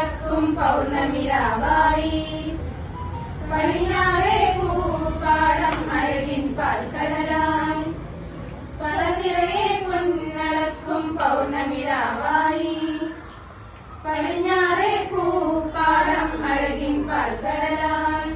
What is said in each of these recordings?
നടക്കും പൗർണമിരാവായി. പടിഞ്ഞാറേ പൂപ്പാടം അഴകിൻ പാൽക്കടലായി. പറനിറയെ പൊന്നളക്കും പൗർണമിരാവായി. പടിഞ്ഞാറേ പൂപ്പാടം അഴകിൻ പാൽക്കടലായി.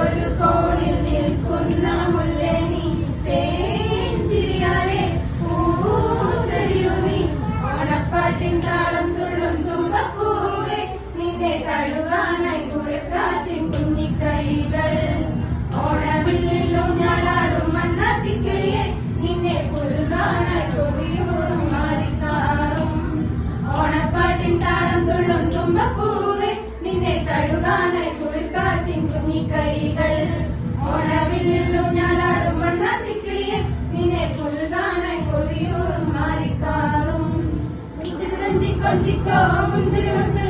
ൊരു കോണിൽ നിൽക്കുന്ന മുല്ലേനി തേഞ്ചിരിയാലെ പൂച്ചെടിയുനി ഓണപ്പാട്ടിൻ താളം തുള്ളും തുമ്പപ്പൂവേ നിന്നെ തഴുകാനായി കുളിർക്കാറ്റിൻ കുഞ്ഞിക്കൈകൾ. ഓണവില്ലിലും ഞാലാടും മണ്ണാത്തിക്കിളിയെ നിന്നെ പുൽകാനായി കൊതിയൂറും മാറിക്കാറും. ഓണപ്പാട്ടിൻ താളം തുള്ളും തുമ്പപ്പൂവേ നിന്നെ തഴുകാനായി കുളിർക്കാറ്റിൻ കുഞ്ഞിക്കൈകൾ. ഓണവില്ലിലും ഞാലാടും മണ്ണാത്തിക്കിളിയെ നിന്നെ പുൽകാനായി കൊതിയൂറും മാറിക്കാറും. കൊഞ്ചിക്കോ മുന്തിരി മക്കൾ